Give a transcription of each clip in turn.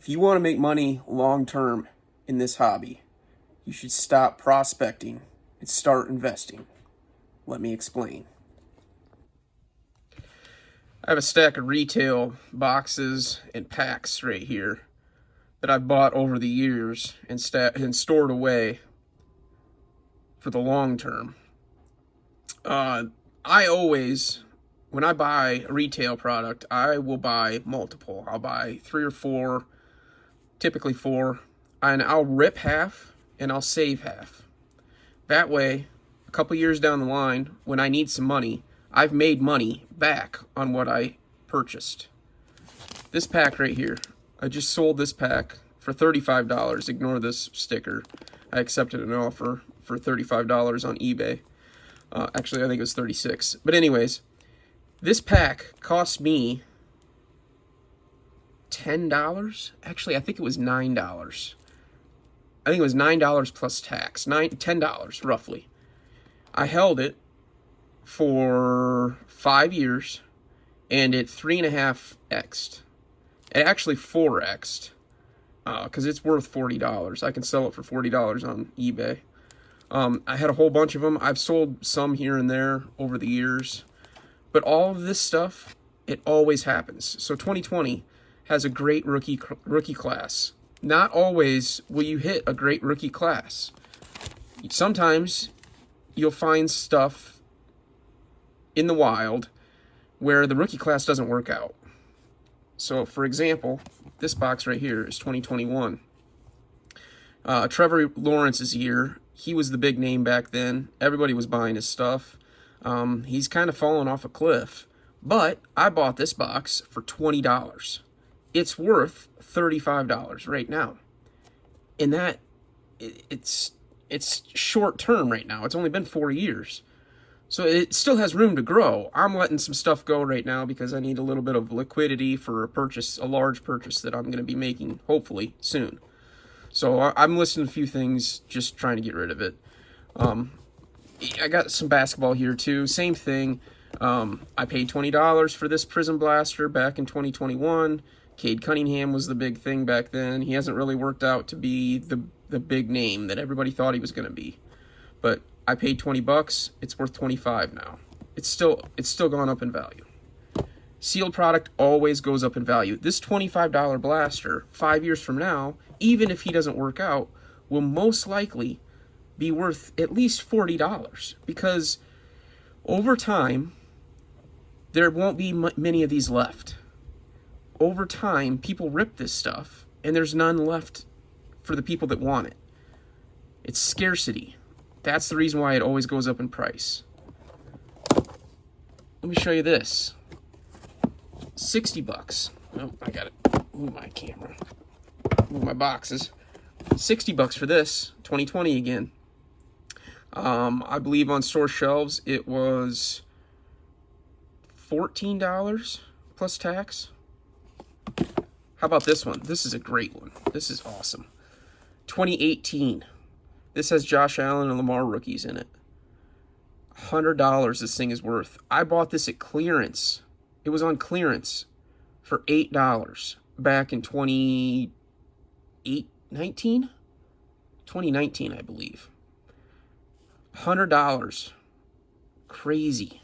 If you want to make money long term in this hobby, you should stop prospecting and start investing. Let me explain. I have a stack of retail boxes and packs right here that I've bought over the years and stored away for the long term. I always, when I buy a retail product, I will buy multiple. I'll buy 3 or 4, typically 4, and I'll rip half and I'll save half. That way, a couple years down the line, when I need some money, I've made money back on what I purchased. This pack right here, I just sold this pack for $35. Ignore this sticker. I accepted an offer for $35 on eBay. Actually, I think it was $36. But anyways, this pack cost me $10. Actually, I think it was $9. I think it was $9 plus tax. $10 roughly. I held it for 5 years, and it 3.5x'd. It actually 4x'd, because it's worth $40. I can sell it for $40 on eBay. I had a whole bunch of them. I've sold some here and there over the years, but all of this stuff, it always happens. So 2020 has a great rookie class. Not always will you hit a great rookie class. Sometimes you'll find stuff in the wild where the rookie class doesn't work out. So, for example, this box right here is 2021. Trevor Lawrence's year. He was the big name back then. Everybody was buying his stuff. He's kind of fallen off a cliff. But I bought this box for $20. It's worth $35 right now. And that, it's short term right now. It's only been 4 years. So it still has room to grow. I'm letting some stuff go right now because I need a little bit of liquidity for a large purchase that I'm going to be making, hopefully, soon. So I'm listing a few things, just trying to get rid of it. I got some basketball here too. Same thing. I paid $20 for this Prism Blaster back in 2021. Cade Cunningham was the big thing back then. He hasn't really worked out to be the big name that everybody thought he was going to be. But I paid $20. It's worth $25 now. It's still gone up in value. Sealed product always goes up in value. This $25 blaster, 5 years from now, even if he doesn't work out, will most likely be worth at least $40, because over time, there won't be many of these left. Over time, people rip this stuff, and there's none left for the people that want it. It's scarcity. That's the reason why it always goes up in price. Let me show you this. $60. Oh, I gotta move my camera. Move my boxes. $60 for this. 2020 again. I believe on store shelves it was $14 plus tax. How about this one? This is a great one. This is awesome. 2018. This has Josh Allen and Lamar rookies in it. $100 this thing is worth. I bought this at clearance. It was on clearance for $8 back in 2019, I believe. $100. Crazy.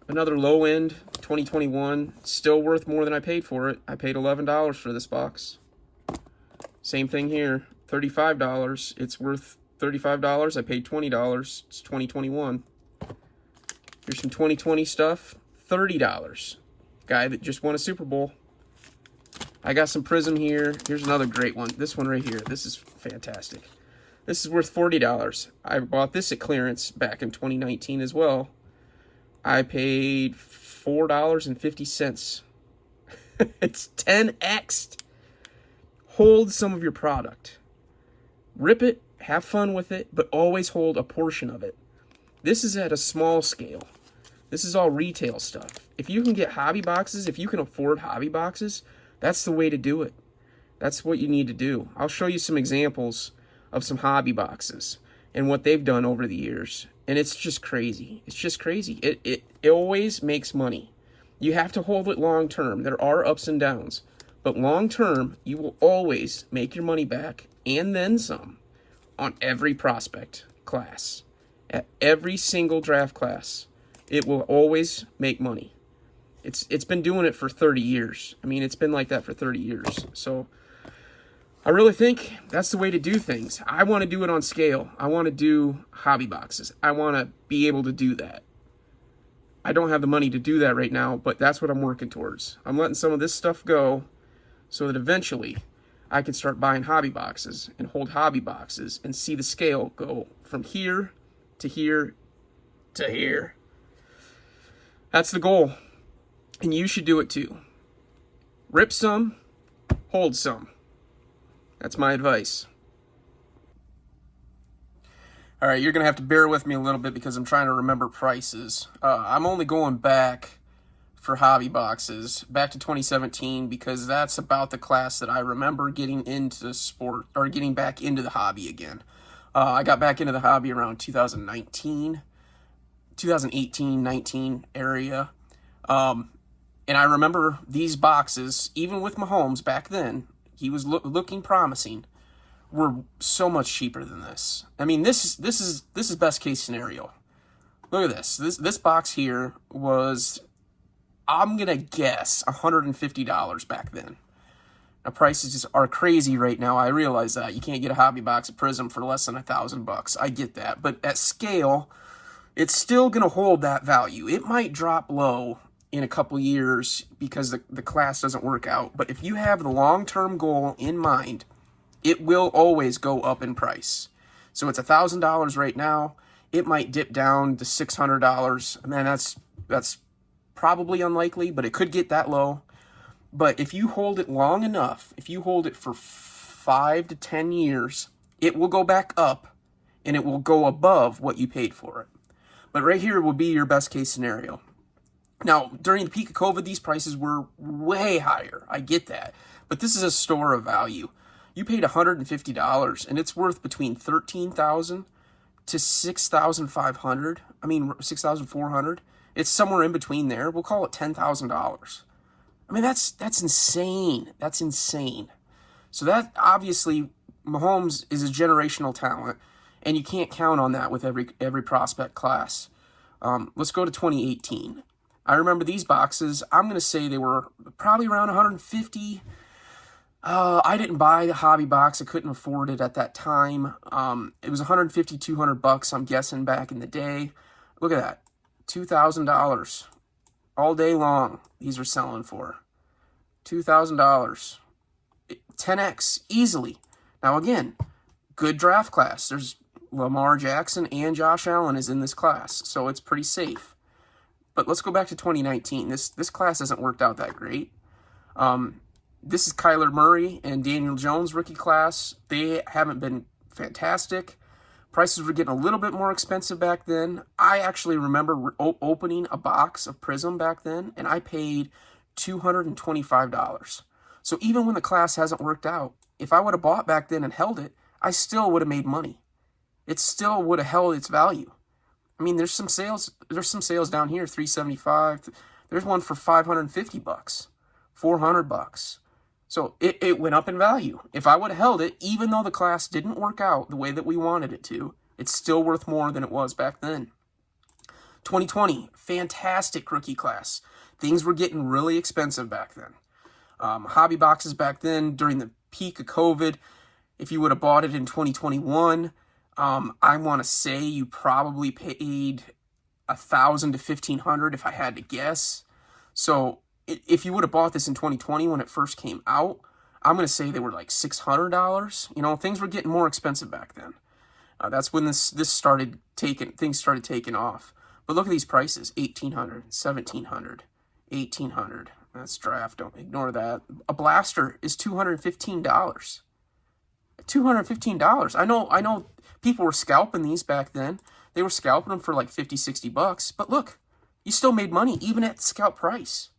Another low end, 2021, still worth more than I paid for it. I paid $11 for this box. Same thing here, $35. It's worth $35. I paid $20. It's 2021. Here's some 2020 stuff, $30. Guy that just won a Super Bowl. I got some Prism here. Here's another great one. This one right here. This is fantastic. This is worth $40. I bought this at clearance back in 2019 as well. I paid $4.50. It's 10x. Hold some of your product. Rip it, have fun with it, but always hold a portion of it. This is at a small scale. This is all retail stuff. If you can get hobby boxes, if you can afford hobby boxes, that's the way to do it. That's what you need to do. I'll show you some examples of some hobby boxes and what they've done over the years. And it's just crazy. It's just crazy. It always makes money. You have to hold it long term. There are ups and downs. But long term, you will always make your money back and then some on every prospect class. At every single draft class, it will always make money. It's been doing it for 30 years. I mean, it's been like that for 30 years. So I really think that's the way to do things. I want to do it on scale. I want to do hobby boxes. I want to be able to do that. I don't have the money to do that right now, but that's what I'm working towards. I'm letting some of this stuff go so that eventually I can start buying hobby boxes and hold hobby boxes and see the scale go from here to here to here. That's the goal. And you should do it too. Rip some, hold some. That's my advice. All right, you're going to have to bear with me a little bit because I'm trying to remember prices. I'm only going back for hobby boxes, back to 2017, because that's about the class that I remember getting into sport, or getting back into the hobby again. I got back into the hobby around 2018, 19 area. And I remember these boxes, even with Mahomes back then, he was looking promising, were so much cheaper than this. I mean, this is best case scenario. Look at this. This box here was, I'm gonna guess, $150 back then. Now prices just are crazy right now. I realize that you can't get a hobby box at Prism for less than $1,000. I get that, but at scale, it's still gonna hold that value. It might drop low in a couple years because the class doesn't work out. But if you have the long-term goal in mind, it will always go up in price. So it's $1,000 right now. It might dip down to $600. Man, that's probably unlikely, but it could get that low. But if you hold it long enough, if you hold it for 5 to 10 years, it will go back up and it will go above what you paid for it. But right here will be your best case scenario. Now, during the peak of COVID, these prices were way higher. I get that. But this is a store of value. You paid $150, and it's worth between $13,000 to $6,500. I mean, $6,400. It's somewhere in between there. We'll call it $10,000. I mean, that's insane. That's insane. So that, obviously, Mahomes is a generational talent, and you can't count on that with every prospect class. Let's go to 2018. I remember these boxes. I'm going to say they were probably around $150. I didn't buy the hobby box. I couldn't afford it at that time. It was $150, $200, I'm guessing, back in the day. Look at that. $2,000. All day long, these are selling for. $2,000. 10x, easily. Now, again, good draft class. There's Lamar Jackson and Josh Allen is in this class, so it's pretty safe. But let's go back to 2019. This class hasn't worked out that great. This is Kyler Murray and Daniel Jones rookie class. They haven't been fantastic. Prices were getting a little bit more expensive back then. I actually remember opening a box of Prism back then, and I paid $225. So even when the class hasn't worked out, if I would have bought back then and held it, I still would have made money. It still would have held its value. I mean, there's some sales down here, $375. There's one for $550, $400. So it went up in value. If I would have held it, even though the class didn't work out the way that we wanted it to, it's still worth more than it was back then. 2020, fantastic rookie class. Things were getting really expensive back then. Hobby boxes back then, during the peak of COVID, if you would have bought it in 2021, I want to say you probably paid $1,000 to $1,500 if I had to guess. So if you would have bought this in 2020 when it first came out, I'm going to say they were like $600. You know, things were getting more expensive back then. That's when things started taking off. But look at these prices: $1,800, $1,700, $1,800. That's draft. Don't ignore that. A blaster is $215. $215. I know. People were scalping these back then. They were scalping them for like $50, $60. But look, you still made money even at the scalp price.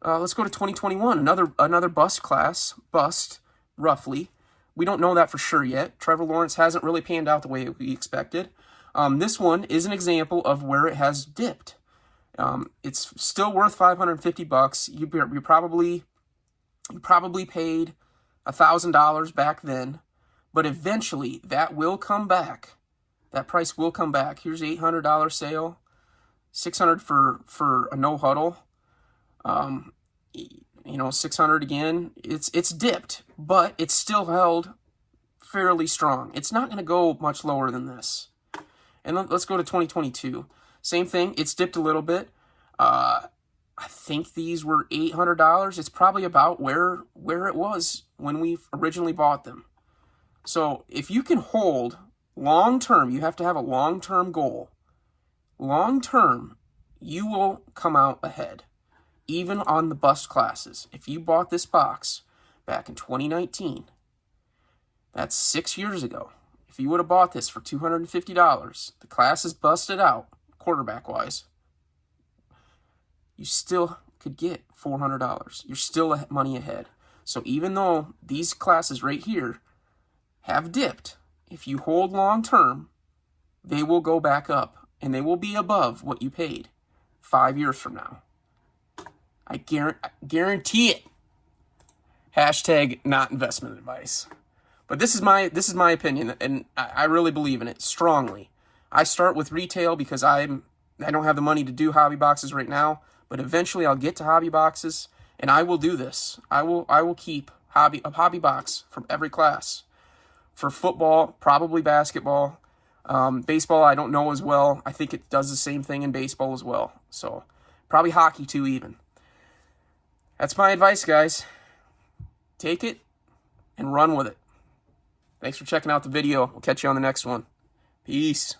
Let's go to 2021. Another bust class. Bust, roughly. We don't know that for sure yet. Trevor Lawrence hasn't really panned out the way we expected. This one is an example of where it has dipped. It's still worth $550. You're probably You probably paid $1,000 back then, but eventually that will come back. That price will come back. Here's $800 sale, $600 for a no huddle. You know, $600 again. It's dipped, but it's still held fairly strong. It's not going to go much lower than this. And let's go to 2022. Same thing. It's dipped a little bit. I think these were $800. It's probably about where it was when we originally bought them. So if you can hold long term, you have to have a long-term goal. Long term, you will come out ahead. Even on the bust classes. If you bought this box back in 2019, that's 6 years ago. If you would have bought this for $250, the class is busted out, quarterback-wise, you still could get $400. You're still money ahead. So even though these classes right here have dipped, if you hold long term, they will go back up and they will be above what you paid 5 years from now. I guarantee it. Hashtag not investment advice. But this is my opinion, and I really believe in it strongly. I start with retail because I don't have the money to do hobby boxes right now, but eventually I'll get to hobby boxes, and I will do this. I will keep a hobby box from every class. For football, probably basketball. Baseball, I don't know as well. I think it does the same thing in baseball as well. So probably hockey too even. That's my advice, guys. Take it and run with it. Thanks for checking out the video. We'll catch you on the next one. Peace.